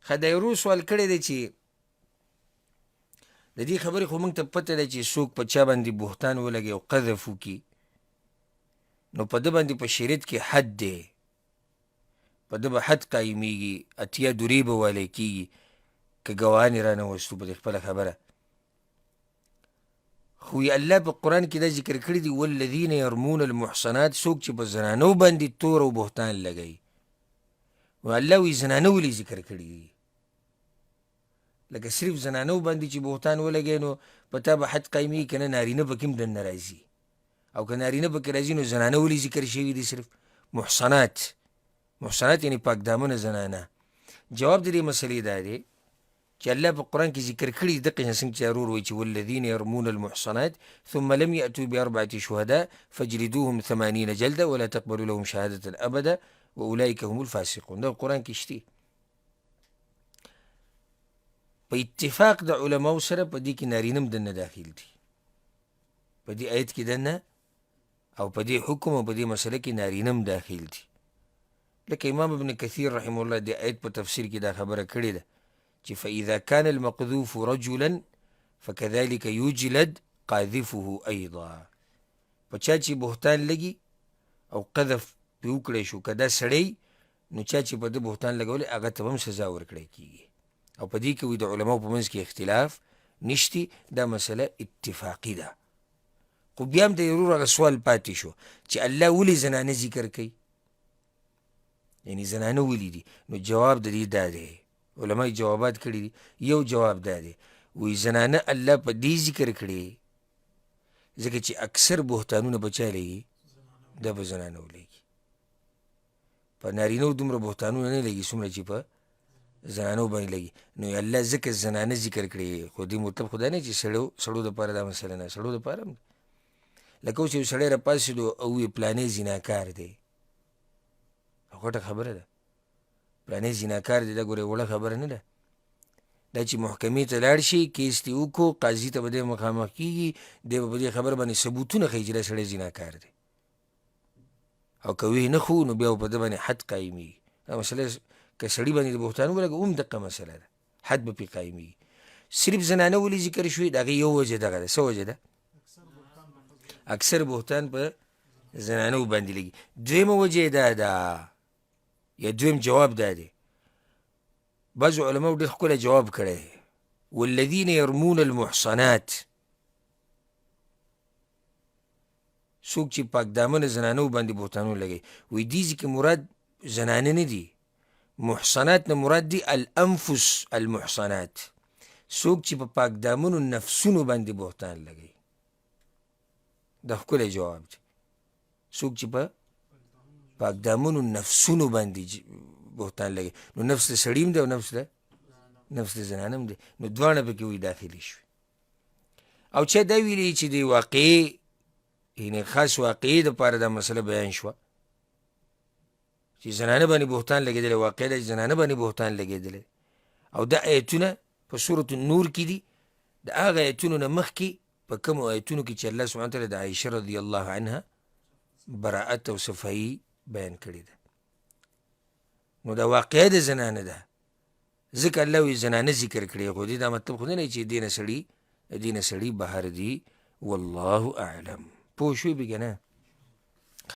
ښه دا یو ورو سوال کړی دی چې د دې خبرې خو موږ ته پته ده چې څوک په چا باندې بهتان ولګي او قذف وکړي نو په ده باندې په شریعت کې حد دی، په ده به حد قایمیږي، اتیا درې به والی کېږي که ګواهان یې رانه وستو په دې خپله خبره. خو الله په قرآن کې دا ذکر کړي دي والذین یرمون المحصنات، څوک چې په زنانو باندې تور او بهتان لګوي. نو الله وایي زنانه ولې ذکر کړي دي؟ لکه صرف زنانو باندې چې بهتان ولګوي نو په تا به حد قایمېږي که نه نارینه پکې هم دننه راځي، او که نارینه پکې راځي نو زنانه ولې ذکر شوي دي صرف؟ محصنات، محصنات یعنې پاک دامنه زنانه. جواب د دې مسلې دا دی چې الله په قرآن کې ذکر کړي دقه څنګه چې ارور وایي چې والذین یرمون المحصنات ثم لم یأتوا بأربعة شهداء فاجلدوهم 80 جلده ولا تقبلوا لهم شهادة ابدا واولئک هم الفاسقون. دا قرآن کې شته. په اتفاق د علماو سره په دې کې نارینه هم دننه داخل دي، په دې آیت کې دننه او په دې حکم او په دې مسله کې نارینه هم داخل دي. لکه امام ابن کثیر رحمه الله د آیت په تفسیر کې دا خبره کړې ده چې فإذا كان المقذوف رجلا فكذلك يجلد قاذفه أيضا. په چا چې بهتان لګي او قذف پې وکړی شو که دا سړی نو چا چې په ده بهتان لګولی هغه ته هم سزا ورکړی کېږي. او په دې کې وایي د علماو په منځ کې اختلاف نشتی، دا مسله اتفاقي ده. خو بیا هم د ضرور هغه سوال پاتې شو چې الله ولې زنانه ذکر کوي، یعنې زنانه ولې دي؟ نو جواب د دې دا دی، علماء جوابات کړي دي. یو جواب دا دی وایي زنانه الله په دې ذکر کړي ځکه چې اکثر بهتانونه به چا لګي؟ دا به زنانه ولګي. په نارینهو دومره بهتانونه نه لګي څومره چې په زنانو باندې لګي. نو الله ځکه زنانه ذکر کړي. خو دې مطلب خو دا نه چې سړو دپاره دا مسله نه، سړو دپاره هم لکه اوس یو سړی راپاڅېدو او ویې پلانې زیناکار دی، غټه خبره ده. پلانې زیناکار دی دا ګورې وړه خبره نه ده. دا چې محکمې ته لاړ شي کیس دې وکړو قاضي ته به دی مخامخ کېږي، دی به په دې خبره باندې ثبوتونه ښیي چې دا سړی زیناکار دی، او که ویې نه ښو نو بیا به په ده باندې حد قایمېږي. دا مسله که سړي باندې د بهتان ولګو هم دقه مسله ده، حد به پرې قایمېږي. صرف زنانه ولې ذکر شوي؟ د هغې یو وجه دغه ده. څه وجه ده؟ اکثر بهتان په زنانو باندې لګي. دویمه وجه یې دا ده یا دویم جواب دا دی، بعضو علماو ډېر ښکلی جواب کړی والذین یرمون المحصنات، څوک چې پاک دامنه زنانو باندې بهتانونه لګوي. وایي دې ځای کې مراد زنانه نه دي، محصنات نه مراد دي الانفس المحصنات، څوک چې په پاک دامنو نفسونو باندې بهتان لګوي. دا ښکلی جواب دی. څوک چې په پاک دامنو نفسونو باندې بهتان لګوي، نو نفس د سړي هم دی او نفس د زنانه هم دی، نو دواړه پکې وایي داخلي شوي. او چا دا ویلي چې د واقعي یعنې خاص واقعي دپاره دا مسله بیان شوه چې زنانه باندې بهتان لګېدلی، واقع ده چې زنانه باندې بهتان لګېدلی. او دا آیتونه په سورة النور کې دي، د هغه آیتونو نه مخکې په کومو آیتونو کې چې الله سبحانه وتعالی د عایشه رضی الله عنها براءت او صفایي بیان کړې ده. نو دا واقعه د زنانه ده، ځکه الله وایي زنانه ذکر کړې. خو دې دا مطلب خو نه دی چې دې نه سړي بهر دي. والله اعلم. پوه شوې بې که نه؟